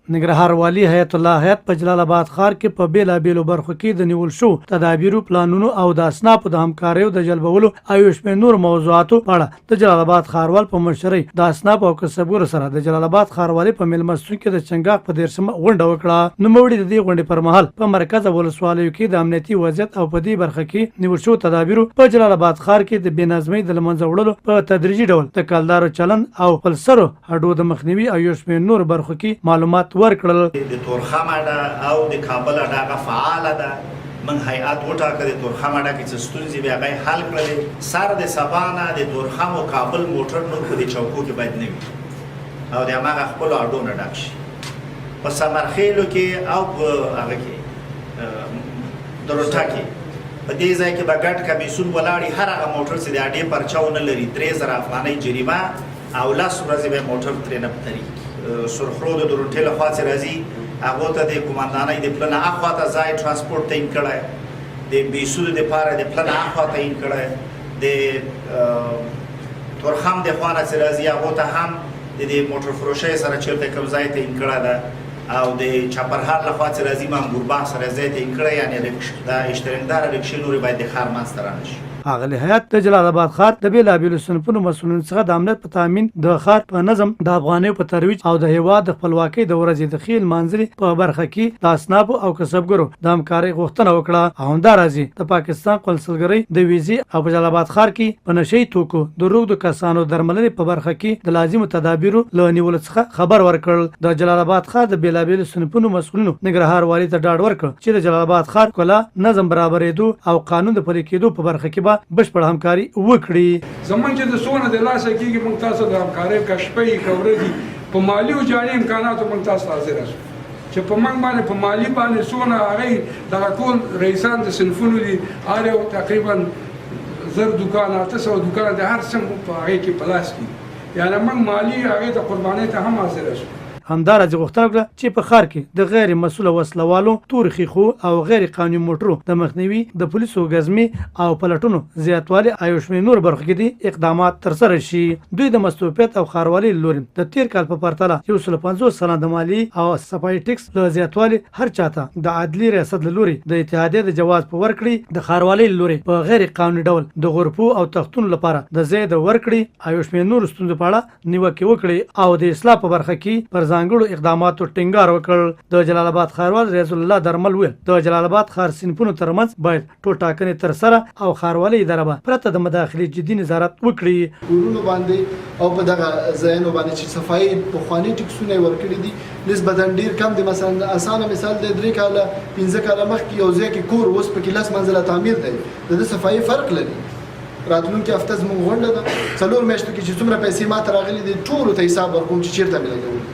ننګرهار والي حیات الله حیات په جلال آباد ښار کې په بېلابېلو برخو کې د نیول شو تدابیرو پلانونو او د اصنافو د همکاریو د جلبولو او یو شمېر نور موضوعاتو په اړه د جلال آباد ښاروال په مشرۍ د اصنافو او کسبګرو سره د جلال آباد ښاروالۍ په مېلمستون کې د چنګاښ په 13مه غونډه وکړه. نوموړي د دې غونډې پر مهال په مرکز او ولسوالیو کې د امنیتي وضعیت او په دې برخه کې نیول شو تدابیرو په جلال آباد ښار کې د بېنظمۍ د له منځه وړلو په تدریجي ډول د کلدارو چلند او فلسرو هډو د مخنیوي او یو شمېر نور برخو کې معلومات ورکړل. د تورخم اډه او د کابل اډه هغه فعاله ده. من هیئات وټاکه د تورخم اډه کې څه ستونزې وي هغه یې حل کړلې. سر د سبا نه د تورخم او کابل موټر نور په دې چوکو کې باید نه وي او د هماغه خپلو اډو نه ډک شي. په سمرخیلو کې او په هغه کې دروټا کې په دې ځای کې به ګډ کمیسیون ولاړي هر هغه موټر چې د اډې پرچه ونه لري 3000 افغانۍ جریمه او 10 ورځې به موټر ترې نه پتري. سرخرو د درونټې له خوا چې راځي هغو ته د قمندانۍ د پلنه اخوا ته ځای ټرانسپورټ تعین کړی، د بیسودو دپاره د پلنه اخوا تعین کړی، د تورخم د خوا نه چې راځي هغو ته هم د دې موټر فروشۍ سره چېرته کوم ځای تعین کړی ده او د چاپرهار له خوا چې راځي مامورباغ سره ځای تعین کړی، یعنې د اشتراکداره رکشې نورې باید د ښار منځ ته رانه شي. اغلی حیات د جلال آباد ښار د بېلابېلو صنفونو مسؤلینو څخه د امنیت په تامین د ښار په نظم د افغانیو په ترویج او د هېواد د خپلواکۍ د ورځې د ښې لمانځنې په برخه کې د اصنافو او کسبګرو د همکارۍ غوښتنه وکړه. او همداراځي د پاکستان قونسلګرۍ د ویزې او په جلال آباد ښار کې په نشهیي توکو د روږدو کسانو درملنې په برخه کې د لازمو تدابیرو له نیولو څخه خبر ورکړل. د جلال آباد ښار د بېلابېلو صنفونو مسؤلینو ننګرهار والي ته ډاډ ورکړ چې د جلال آباد ښار ښکلا نظم برابرېدو او قانون د پلي کېدو په برخه کې به بشپړ همکاري وکړي. زمونږ چې د څونه د لاسه کېږي موږ تاسو د همکارۍ که شپې که ورځې په مالي او جاني امکاناتو موږ تاسو ته حاضره شو چې په موږ باندې په مالي باندې څونه هغې دغه ټول رئیسان د صنفونو دي هر یو تقریبا 1000 دوکان 800 دوکان د هر څه په هغې کې په لاس کې یعنې موږ مالي هغې ته قربانۍ ته هم حاضره شو. همداراځي غوښتنه وکړه چې په ښار کې د غیر مسؤله وسلوالو، تورو ښیښو او غیر قانوني موټرو د مخنیوي، د پولیسو ګزمې او پلټونو زیاتوالي او یو شمېر نور برخو کې دي اقدامات ترسره شي. دوی د مستوفیت او ښاروالۍ له لوري د تېر کال په پرتله 150 سلنه د مالیې او صفایي ټکس له زیاتوالي هر چاته د عدلي ریاست له لوري د اتحادیې د جواز په ورکړې، د ښاروالۍ له لوري په غیر قانوني ډول د غرفو او تختونو لپاره د ځای د ورکړې او یو شمېر نورو ستونزو په اړه نیوکې وکړې او د اصلاح په برخه کې پر ځانګړو اقداماتو ټینګار وکړ. د جلال آباد ښاروال ریاض الله درمل ویل د جلال آباد ښار صنفونو ترمنځ باید ټول ټاکنې ترسره او ښاروالۍ اداره به پرته د مداخلې جدي نظارت وکړي. کورونو باندې او په دغه ځایونو باندې چې صفایي پخواني ټکسونه یې ورکړي دي نسبتا ډېر کم دي. مثلا اسانه مثال د 3 کاله 15 کاله مخکې یو ځای کې کور اوس پکې 10 منزله تعمیر دی، د صفایي فرق لري. راتلونکي هفته زموږ غونډه ده 4 میاشتو کې چې څومره پیسې ماته راغلي دي ټولو ته حساب ورکوم چې چېرته مې لګولي.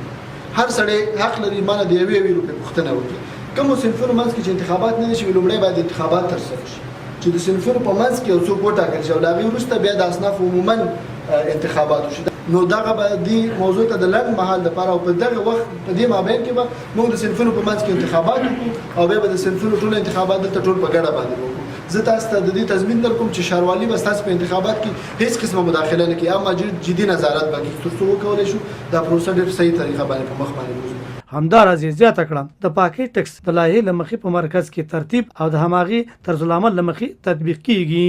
هر سړی حق لري مانه د 1 روپۍ پوښتنه وکړي. کومو صنفونو منځ کې چې انتخابات نه دي شوي لومړی باید انتخابات ترسره شي چې د صنفونو په منځ کې یو څوک وټاکل شي او د هغې وروسته بیا د اصنافو عموما انتخابات وشي. نو دغه به دې موضوع ته د لنډ مهال لپاره او په دغه وخت په دې مابین کې به موږ د صنفونو په منځ کې انتخابات وکړو او بیا به د صنفونو ټول انتخابات دلته ټول په ګډه باندې وکړو. زه تاسو ته د دې تضمین درکوم چې ښاروالي به ستاسو په انتخابات کې هیڅ قسمه مداخله نه کوي، اما جدي نظارت به کوي تر څو وکولی شو دا پروسه ډېر صحیح طریقه باندې په مخ باندې وځو. همداراځي زیاته کړه د پاکۍ ټکس د لایحې له مخې په مرکز کې ترتیب او د هماغې طرزالعمل له مخې تطبیق کیږي.